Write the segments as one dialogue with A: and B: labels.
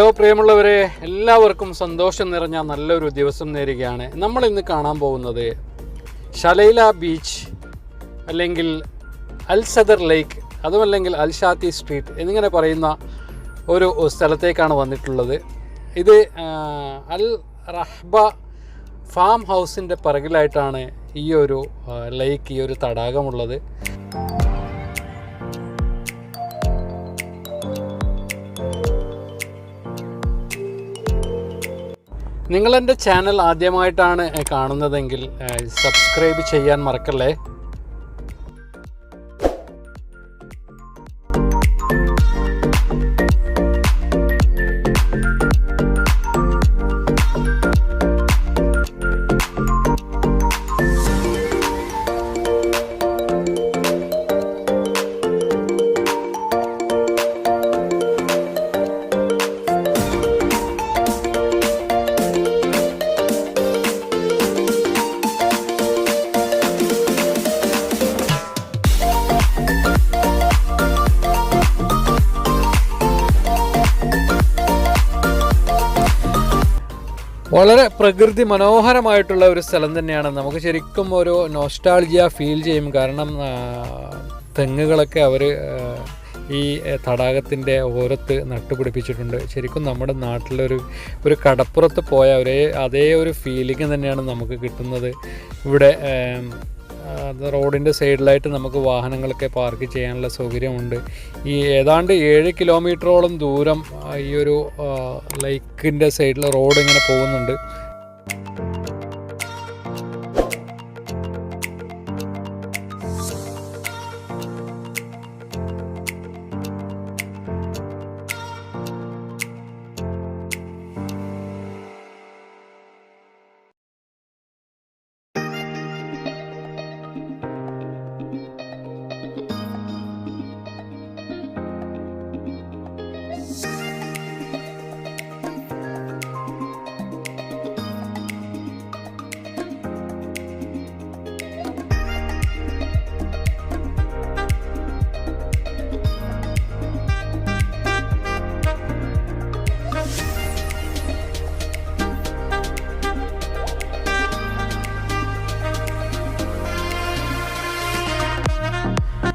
A: Hello പ്രിയമുള്ളവരെ, എല്ലാവർക്കും സന്തോഷം നിറഞ്ഞ നല്ലൊരു ദിവസം നേരുകയാണ്. നമ്മൾ ഇന്ന് കാണാൻ പോകുന്നത് ഷലൈല ബീച്ച്, അല്ലെങ്കിൽ അൽ സദർ ലേക്ക്, അതുമല്ലെങ്കിൽ അൽ ഷാത്തി സ്ട്രീറ്റ് എന്നിങ്ങനെ പറയുന്ന ഒരു സ്ഥലത്തേക്കാണ് വന്നിട്ടുള്ളത്. ഇത് അൽ റഹ്ബ ഫാം ഹൗസിൻ്റെ പിറകിലായിട്ടാണ് ഈ ഒരു ലേക്ക്, ഈ ഒരു തടാകമുള്ളത്. നിങ്ങളെൻ്റെ ചാനൽ ആദ്യമായിട്ടാണ് കാണുന്നതെങ്കിൽ സബ്സ്ക്രൈബ് ചെയ്യാൻ മറക്കല്ലേ. വളരെ പ്രകൃതി മനോഹരമായിട്ടുള്ള ഒരു സ്ഥലം തന്നെയാണ്. നമുക്ക് ശരിക്കും ഒരു നോസ്റ്റാൾജിയ ഫീൽ ചെയ്യും. കാരണം തെങ്ങുകളൊക്കെ അവർ ഈ തടാകത്തിൻ്റെ ഓരത്ത് നട്ടുപിടിപ്പിച്ചിട്ടുണ്ട്. ശരിക്കും നമ്മുടെ നാട്ടിലൊരു കടപ്പുറത്ത് പോയ അതേ ഒരു ഫീലിംഗ് തന്നെയാണ് നമുക്ക് കിട്ടുന്നത്. ഇവിടെ റോഡിൻ്റെ സൈഡിലായിട്ട് നമുക്ക് വാഹനങ്ങളൊക്കെ പാർക്ക് ചെയ്യാനുള്ള സൗകര്യമുണ്ട്. ഈ ഏതാണ്ട് 7 കിലോമീറ്ററോളം ദൂരം ഈ ഒരു ലേക്കിൻ്റെ സൈഡിൽ റോഡ് ഇങ്ങനെ പോകുന്നുണ്ട്.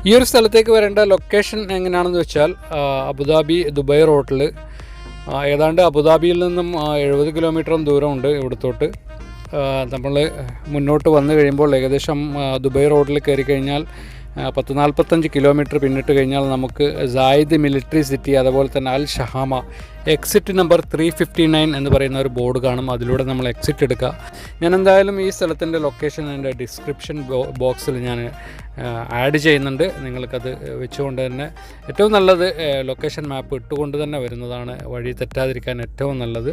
A: ഈ ഒരു സ്ഥലത്തേക്ക് വരേണ്ട ലൊക്കേഷൻ എങ്ങനെയാണെന്ന് വെച്ചാൽ, അബുദാബി ദുബായ് റോഡിൽ ഏതാണ്ട് അബുദാബിയിൽ നിന്നും 70 കിലോമീറ്ററും ദൂരമുണ്ട് ഇവിടത്തോട്ട്. നമ്മൾ മുന്നോട്ട് വന്നു കഴിയുമ്പോൾ ഏകദേശം ദുബായ് റോഡിൽ കയറി കഴിഞ്ഞാൽ 10-45 കിലോമീറ്റർ പിന്നിട്ട് കഴിഞ്ഞാൽ നമുക്ക് സായിദ് മിലിറ്ററി സിറ്റി, അതുപോലെ തന്നെ അൽ ഷഹാമ, എക്സിറ്റ് നമ്പർ 359 എന്ന് പറയുന്ന ഒരു ബോർഡ് കാണും. അതിലൂടെ നമ്മൾ എക്സിറ്റ് എടുക്കുക. ഞാൻ എന്തായാലും ഈ സ്ഥലത്തിൻ്റെ ലൊക്കേഷൻ എൻ്റെ ഡിസ്ക്രിപ്ഷൻ ബോക്സിൽ ഞാൻ ആഡ് ചെയ്യുന്നുണ്ട്. നിങ്ങൾക്കത് വെച്ചുകൊണ്ട് തന്നെ ഏറ്റവും നല്ലത് ലൊക്കേഷൻ മാപ്പ് ഇട്ടുകൊണ്ട് തന്നെ വരുന്നതാണ് വഴി തെറ്റാതിരിക്കാൻ ഏറ്റവും നല്ലത്.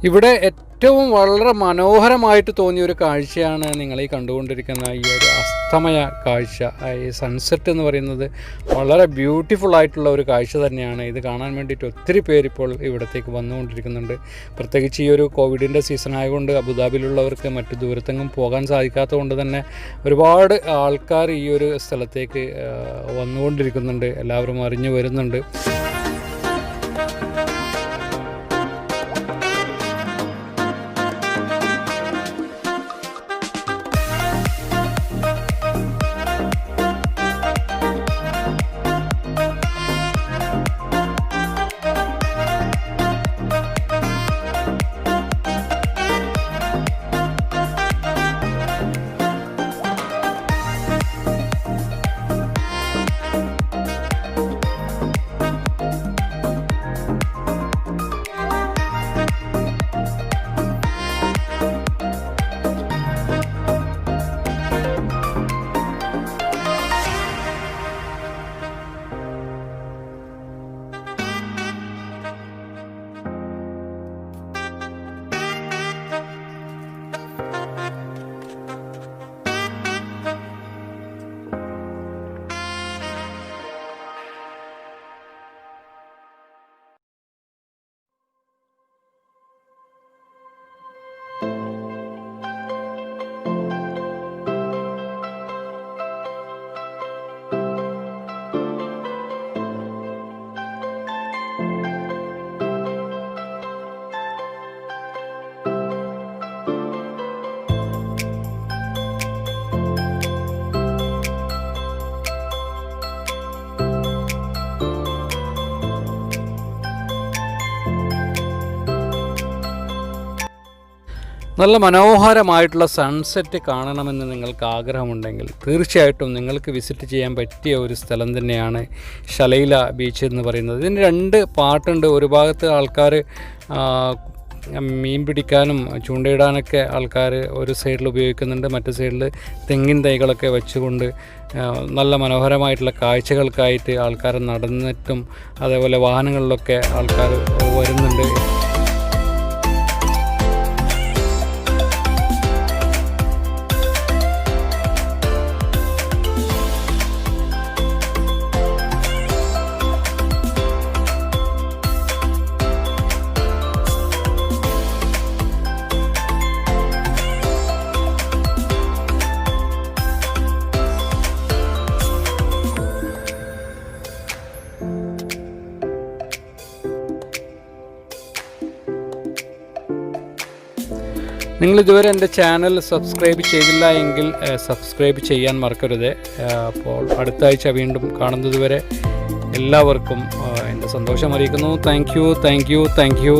A: ഇവിടെ ഏറ്റവും വളരെ മനോഹരമായിട്ട് തോന്നിയൊരു കാഴ്ചയാണ് നിങ്ങളീ കണ്ടുകൊണ്ടിരിക്കുന്ന ഈ ഒരു അസ്തമയ കാഴ്ച. ഈ സൺസെറ്റ് എന്ന് പറയുന്നത് വളരെ ബ്യൂട്ടിഫുൾ ആയിട്ടുള്ള ഒരു കാഴ്ച തന്നെയാണ്. ഇത് കാണാൻ വേണ്ടിയിട്ട് ഒത്തിരി പേരിപ്പോൾ ഇവിടത്തേക്ക് വന്നുകൊണ്ടിരിക്കുന്നുണ്ട്. പ്രത്യേകിച്ച് ഈ ഒരു കോവിഡിൻ്റെ സീസൺ ആയതുകൊണ്ട് അബുദാബിയിലുള്ളവർക്ക് മറ്റു ദൂരത്തെങ്ങും പോകാൻ സാധിക്കാത്തത് കൊണ്ട് തന്നെ ഒരുപാട് ആൾക്കാർ ഈ ഒരു സ്ഥലത്തേക്ക് വന്നുകൊണ്ടിരിക്കുന്നുണ്ട്. എല്ലാവരും അറിഞ്ഞു വരുന്നുണ്ട്. നല്ല മനോഹരമായിട്ടുള്ള സൺസെറ്റ് കാണണമെന്ന് നിങ്ങൾക്ക് ആഗ്രഹമുണ്ടെങ്കിൽ തീർച്ചയായിട്ടും നിങ്ങൾക്ക് വിസിറ്റ് ചെയ്യാൻ പറ്റിയ ഒരു സ്ഥലം തന്നെയാണ് ഷലൈല ബീച്ച് എന്ന് പറയുന്നത്. ഇതിന് 2 പാർട്ടുണ്ട്. ഒരു ഭാഗത്ത് ആൾക്കാർ മീൻ പിടിക്കാനും ചൂണ്ടയിടാനൊക്കെ ആൾക്കാർ ഒരു സൈഡിൽ ഉപയോഗിക്കുന്നുണ്ട്, മറ്റു സൈഡിൽ തെങ്ങിൻ തൈകളൊക്കെ വെച്ചുകൊണ്ട് നല്ല മനോഹരമായിട്ടുള്ള കാഴ്ചകൾക്കായിട്ട് ആൾക്കാർ നടന്നിട്ടും അതേപോലെ വാഹനങ്ങളിലൊക്കെ ആൾക്കാർ വരുന്നുണ്ട്. നിങ്ങളിതുവരെ എൻ്റെ ചാനൽ സബ്സ്ക്രൈബ് ചെയ്തില്ല എങ്കിൽ സബ്സ്ക്രൈബ് ചെയ്യാൻ മറക്കരുത്. അപ്പോൾ അടുത്ത ആഴ്ച വീണ്ടും കാണുന്നതുവരെ എല്ലാവർക്കും എൻ്റെ സന്തോഷം അറിയിക്കുന്നു. Thank you.